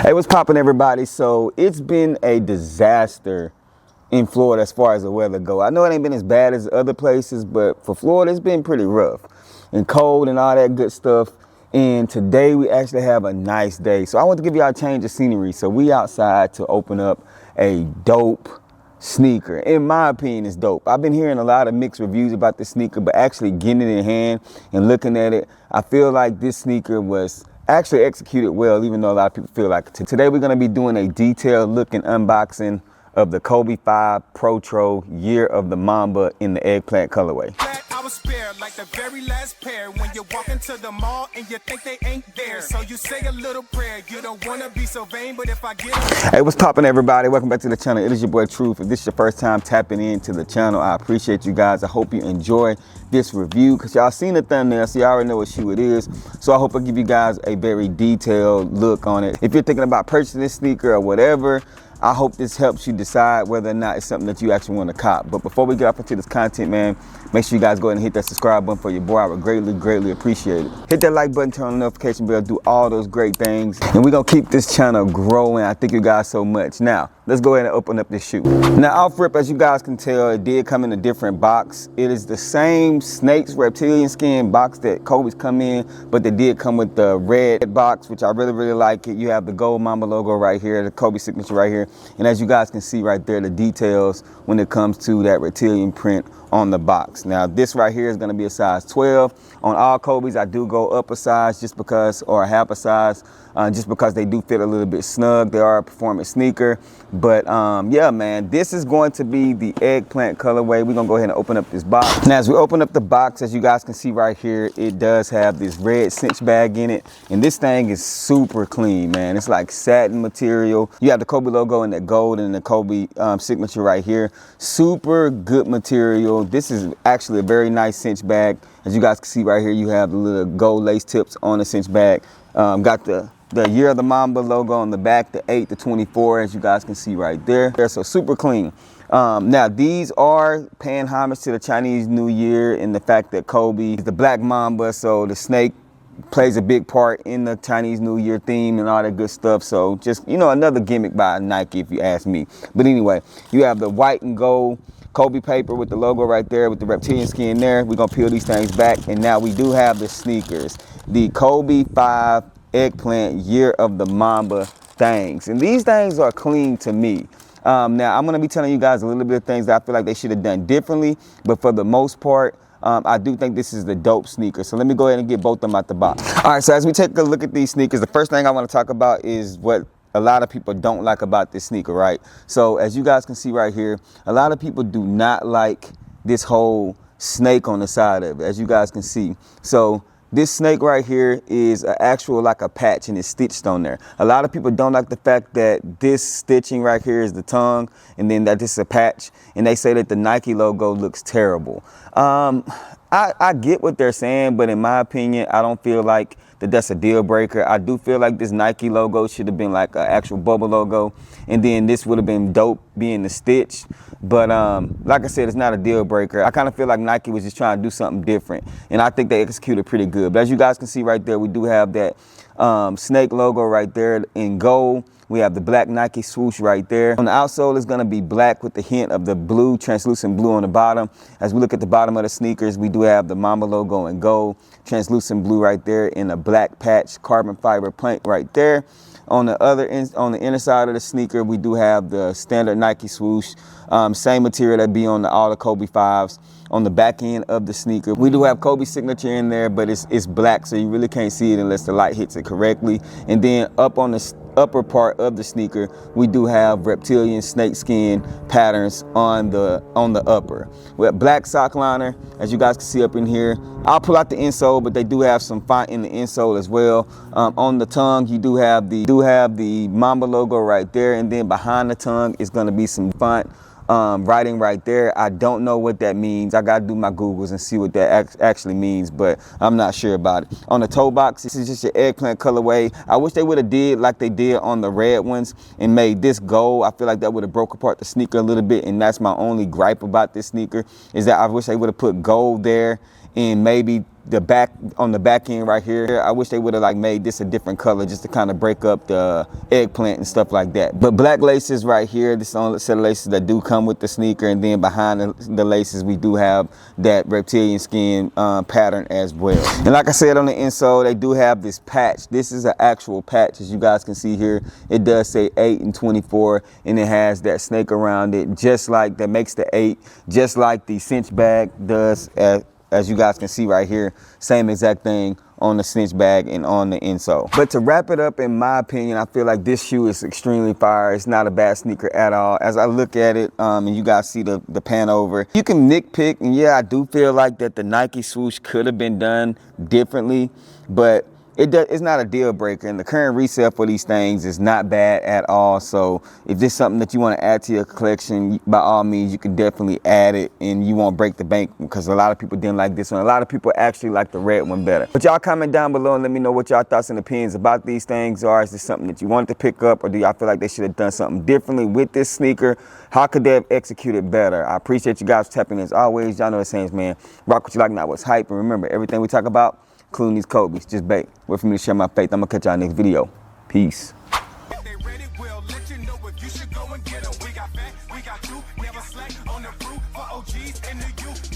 Hey, what's poppin', everybody? So it's been a disaster in Florida as far as the weather go. I know it ain't been as bad as other places, but for Florida, it's been pretty rough and cold and all that good stuff. And today we actually have a nice day. So I want to give y'all a change of scenery. So we outside to open up a dope sneaker. In my opinion, it's dope. I've been hearing a lot of mixed reviews about this sneaker, but actually getting it in hand and looking at it, I feel like this sneaker was actually executed well, even though a lot of people feel like it. Today we're going to be doing a detailed look and unboxing of the Kobe 5 Protro Year of the Mamba in the Eggplant colorway. I was spared like the very last pair when you walk into the mall and you think they ain't there. So you say a little prayer. You don't want to be so vain, but if I get Hey, what's poppin', everybody? Welcome back to the channel. It is your boy Truth. If this is your first time tapping into the channel, I appreciate you guys. I hope you enjoy this review because y'all seen the thumbnail, so y'all already know what shoe it is. So I hope I give you guys a very detailed look on it. If you're thinking about purchasing this sneaker or whatever, I hope this helps you decide whether or not it's something that you actually want to cop. But before we get off into this content, man, make sure you guys go ahead and hit that subscribe button for your boy. I would greatly appreciate it. Hit that like button, turn on the notification bell, do all those great things. And we're going to keep this channel growing. I thank you guys so much. Now, let's go ahead and open up this shoe. Now, off rip, as you guys can tell, it did come in a different box. It is the same snake's reptilian skin box that Kobe's come in, but they did come with the red box, which I really like it. You have the gold Mamba logo right here, the Kobe signature right here. And as you guys can see right there, the details when it comes to that reptilian print on the box. Now, this right here is going to be a size 12. On all Kobe's, I do go up a size just because, or half a size, just because they do fit a little bit snug. They are a performance sneaker. But yeah, man, this is going to be the Eggplant colorway. We're going to go ahead and open up this box. Now, as we open up the box, as you guys can see right here, it does have this red cinch bag in it. And this thing is super clean, man. It's like satin material. You have the Kobe logo in the gold and the Kobe signature right here. Super good material. This is actually a very nice cinch bag. As you guys can see right here, you have the little gold lace tips on the cinch bag. Got the Year of the Mamba logo on the back, the 8 to 24, as you guys can see right there. So super clean. Now, these are paying homage to the Chinese New Year in the fact that Kobe is the Black Mamba, so the snake plays a big part in the Chinese New Year theme and all that good stuff. So just, you know, another gimmick by Nike, if you ask me. But anyway, you have the white and gold Kobe paper with the logo right there with the reptilian skin there. We're gonna peel these things back, and now we do have the sneakers, the Kobe 5 Eggplant Year of the Mamba things, and these things are clean to me. Now I'm gonna be telling you guys a little bit of things that I feel like they should have done differently, but for the most part, I do think this is the dope sneaker. So let me go ahead and get both of them out the box. All right, so as we take a look at these sneakers, the first thing I want to talk about is what a lot of people don't like about this sneaker, right? So as you guys can see right here, a lot of people do not like this whole snake on the side of it, as you guys can see. So this snake right here is an actual like a patch, and it's stitched on there. A lot of people don't like the fact that this stitching right here is the tongue, and then that this is a patch, and they say that the Nike logo looks terrible. I get what they're saying, but in my opinion, I don't feel like that's a deal breaker. I do feel like this Nike logo should have been like an actual bubble logo, and then this would have been dope being the stitch. But like I said, it's not a deal breaker. I kind of feel like Nike was just trying to do something different, and I think they executed pretty good. But as you guys can see right there, we do have that snake logo right there in gold. We have the black Nike swoosh right there. On the outsole, it's going to be black with the hint of the blue, translucent blue on the bottom. As we look at the bottom of the sneakers, we do have the Mamba logo in gold, translucent blue right there, in a black patch carbon fiber plank right there. On the inner side of the sneaker, we do have the standard Nike swoosh, same material that be on all the Kobe 5s. On the back end of the sneaker, we do have Kobe signature in there, but it's black, so you really can't see it unless the light hits it correctly. And then up on the upper part of the sneaker, we do have reptilian snake skin patterns on the upper. We have black sock liner, as you guys can see up in here. I'll pull out the insole, but they do have some font in the insole as well. On the tongue, you do have the Mamba logo right there, and then behind the tongue is going to be some font writing right there. I don't know what that means. I gotta do my Googles and see what that actually means, but I'm not sure about it. On the toe box, this is just your Eggplant colorway. I wish they would have did like they did on the red ones and made this gold. I feel like that would have broke apart the sneaker a little bit, and that's my only gripe about this sneaker, is that I wish they would have put gold there and maybe the back on the back end right here. I wish they would have like made this a different color just to kind of break up the eggplant and stuff like that. But black laces right here, this is the only set of laces that do come with the sneaker. And then behind the laces, we do have that reptilian skin pattern as well. And like I said, on the insole, they do have this patch. This is an actual patch, as you guys can see here. It does say 8 and 24, and it has that snake around it, just like that makes the 8, just like the cinch bag does, as you guys can see right here. Same exact thing on the cinch bag and on the insole. But to wrap it up, in my opinion, I feel like this shoe is extremely fire. It's not a bad sneaker at all. As I look at it, and you guys see the pan over, you can nitpick, and yeah, I do feel like that the Nike swoosh could have been done differently, but it's not a deal breaker, and the current resale for these things is not bad at all. So if this is something that you want to add to your collection, by all means, you can definitely add it, and you won't break the bank, because a lot of people didn't like this one. A lot of people actually like the red one better. But y'all comment down below and let me know what y'all thoughts and opinions about these things are. Is this something that you wanted to pick up, or do y'all feel like they should have done something differently with this sneaker? How could they have executed better? I appreciate you guys tapping in as always. Y'all know the saying, man. Rock what you like, not what's hype. And remember, everything we talk about, including these Kobe's, just bait. Wait for me to share my faith. I'm gonna catch y'all next video. Peace. If they ready, we'll let you know if you should go and get 'em. We got back, we got you, never slack on the route for OGs in the U.